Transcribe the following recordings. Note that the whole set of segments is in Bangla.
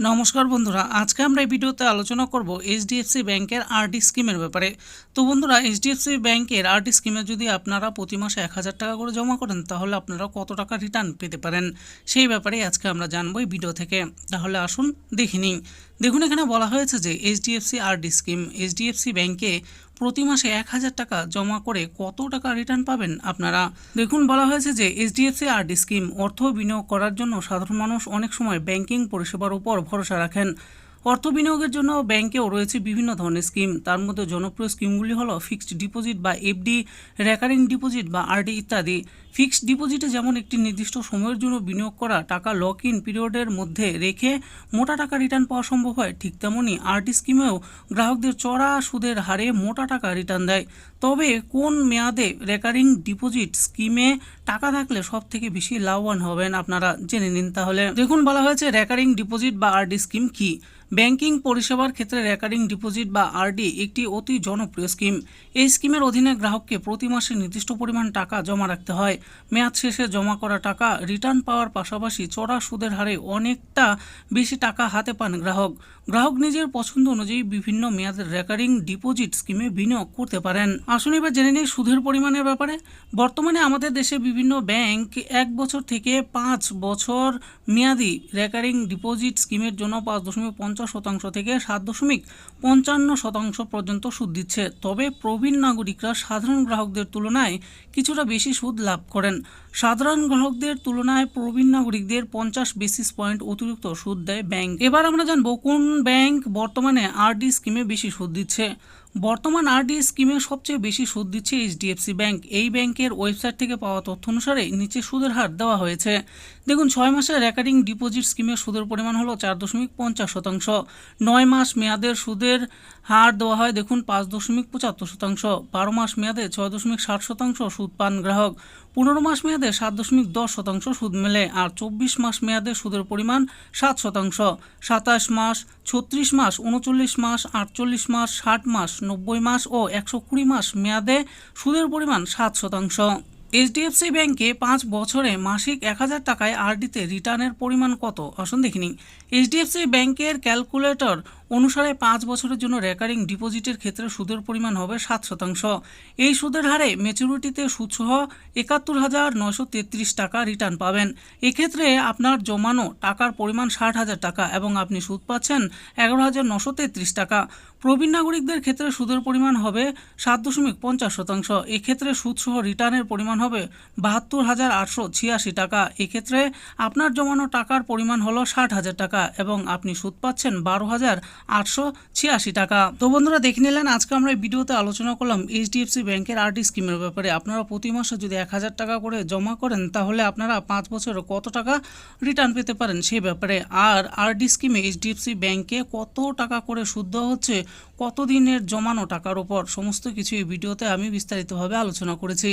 নমস্কার বন্ধুরা, আজকে আমরা এই ভিডিওতে আলোচনা করব এইচডিএফসি ব্যাংকের আরডি স্কিমের ব্যাপারে। তো বন্ধুরা, এইচডিএফসি ব্যাংকের আরডি স্কিমে যদি আপনারা প্রতি মাসে 1000 টাকা করে জমা করেন তাহলে আপনারা কত টাকা রিটার্ন পেতে পারেন সেই ব্যাপারে আজকে আমরা জানবো এই ভিডিও থেকে। তাহলে আসুন দেখে নিই। দেখুন, এখানে বলা হয়েছে যে এইচডিএফসি আরডি স্কিম, এইচডিএফসি ব্যাংকে প্রতি মাসে 1000 টাকা জমা করে কত টাকা রিটার্ন পাবেন আপনারা। দেখুন, বলা হয়েছে যে এইচডিএফসি আরডি স্কিম অর্থ বিনিয়োগ করার জন্য সাধারণ মানুষ অনেক সময় ব্যাংকিং পরিষেবার উপর ভরসা রাখেন। অর্থ বিনিয়োগের জন্য ব্যাংকেও রয়েছে বিভিন্ন ধরনের স্কিম। তার মধ্যে জনপ্রিয় স্কিমগুলি হলো ফিক্সড ডিপোজিট বা এফডি, রেকারিং ডিপোজিট বা আরডি ইত্যাদি। ফিক্সড ডিপোজিটে যেমন একটি নির্দিষ্ট সময়ের জন্য বিনিয়োগ করা টাকা লক ইন পিরিয়ডের মধ্যে রেখে মোটা টাকা রিটার্ন পাওয়া সম্ভব হয়, ঠিক তেমনই আরডি স্কিমেও গ্রাহকদের চড়া সুদের হারে মোটা টাকা রিটার্ন দেয়। তবে কোন মেয়াদে রেকারিং ডিপোজিট স্কিমে টাকা থাকলে সব থেকে বেশি লাভবান হবেন আপনারা জেনে নিন। তাহলে দেখুন, বলা হয়েছে রেকারিং ডিপোজিট বা আরডি স্কিম কি। ব্যাংকিং পরিষেবার ক্ষেত্রে রেকারিং ডিপোজিট বা আরডি একটি অতি জনপ্রিয় স্কিম। এই স্কিমের অধীনে গ্রাহককে প্রতি মাসে নির্দিষ্ট পরিমাণ টাকা জমা রাখতে হয়। মেয়াদ শেষে জমা করা টাকা রিটার্ন পাওয়ার পাশাপাশি চড়া সুদের হারে অনেকটা বেশি টাকা হাতে পান গ্রাহক। গ্রাহক নিজের পছন্দ অনুযায়ী বিভিন্ন মেয়াদের রেকারিং ডিপোজিট স্কিমে বিনিয়োগ করতে পারেন। আসুন এবার জেনে নিই সুদের পরিমাণের ব্যাপারে। বর্তমানে আমাদের দেশে বিভিন্ন ব্যাংক 1 বছর থেকে 5 বছর মেয়াদি রেকারিং ডিপোজিট স্কিমের জন্য 5.50% থেকে 7.55% পর্যন্ত সুদ দিচ্ছে। তবে প্রবীণ নাগরিকরা সাধারণ গ্রাহকদের তুলনায় কিছুটা বেশি সুদ লাভ করেন। সাধারণ গ্রাহকদের তুলনায় প্রবীণ নাগরিকদের 50 বেসিস পয়েন্ট অতিরিক্ত সুদ দেয় ব্যাংক। এবার আমরা জানবো কোন ব্যাংক বর্তমানে আরডি স্কিমে বেশি সুদ দিচ্ছে। বর্তমান আরডি স্কিমে সবচেয়ে বেশি সুদ দিচ্ছে এইচডিএফসি ব্যাংক। এই ব্যাংকের ওয়েবসাইট থেকে পাওয়া তথ্য অনুসারে নিচে সুদের হার দেওয়া হয়েছে। দেখুন, 6 মাসের রেকারিং ডিপোজিট স্কিমের সুদের পরিমাণ হলো 4.50%। 9 মাস মেয়াদের সুদের হার দেওয়া হয় দেখুন 5.75%। 12 মাস মেয়াদে 6.60% সুদ পান গ্রাহক। 15 মাস মেয়াদে 7.10% সুদ মেলে। আর 24 মাস মেয়াদে সুদের পরিমাণ 7%। 27 মাস, 36 মাস, 39 মাস, 48 মাস, 60 মাস, 90 মাস ও 120 মাস মেয়াদে সুদের পরিমাণ 7%। এইচডিএফসি ব্যাংকে 5 বছরে মাসিক 1000 টাকায় আরডিতে রিটার্নের পরিমাণ কত আসুন দেখে নিই। এইচডিএফসি ব্যাংকের ক্যালকুলেটর অনুসারে 5 বছরের জন্য রেকারিং ডিপোজিটের ক্ষেত্রে সুদের পরিমাণ হবে 7%। এই সুদের হারে ম্যাচুরিটিতে সুদসহ 71,933 টাকা রিটার্ন পাবেন। এক্ষেত্রে আপনার জমানো টাকার পরিমাণ 60,000 টাকা এবং আপনি সুদ পাচ্ছেন 11,933 টাকা। প্রবীণ নাগরিকদের ক্ষেত্রে সুদের পরিমাণ হবে 7.50%। এক্ষেত্রে সুদসহ রিটার্নের পরিমাণ হবে 72,886 টাকা। এক্ষেত্রে আপনার জমানো টাকার পরিমাণ হলো 60,000 টাকা এবং আপনি সুদ পাচ্ছেন 12,886 টাকা। তো বন্ধুরা, দেখে নিলেন আজকে আমরা এই ভিডিওতে আলোচনা করলাম এইচডিএফসি ব্যাংকের আরডি স্কিমের ব্যাপারে। আপনারা প্রতি মাসে যদি 1000 টাকা করে জমা করেন তাহলে আপনারা 5 বছরে কত টাকা রিটার্ন পেতে পারেন সেই ব্যাপারে। আর আরডি স্কিমে এইচডিএফসি ব্যাংকে কত টাকা করে সুদ দেওয়া হচ্ছে, কতদিনের জমানো টাকার উপর, সমস্ত কিছু এই ভিডিওতে আমি বিস্তারিতভাবে আলোচনা করেছি।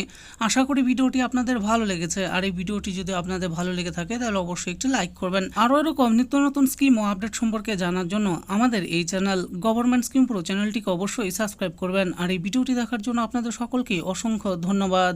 আশা করি ভিডিওটি আপনাদের ভালো লেগেছে। আর এই ভিডিওটি যদি আপনাদের ভালো লেগে থাকে তাহলে অবশ্যই একটি লাইক করবেন। আরও এরকম নিত্য নতুন স্কিম ও আপডেট সম্পর্কে জানার জন্য আমাদের এই চ্যানেল গভর্নমেন্ট স্কিম প্রো চ্যানেলটিকে অবশ্যই সাবস্ক্রাইব করবেন। আর এই ভিডিওটি দেখার জন্য আপনাদের সকলকে অসংখ্য ধন্যবাদ।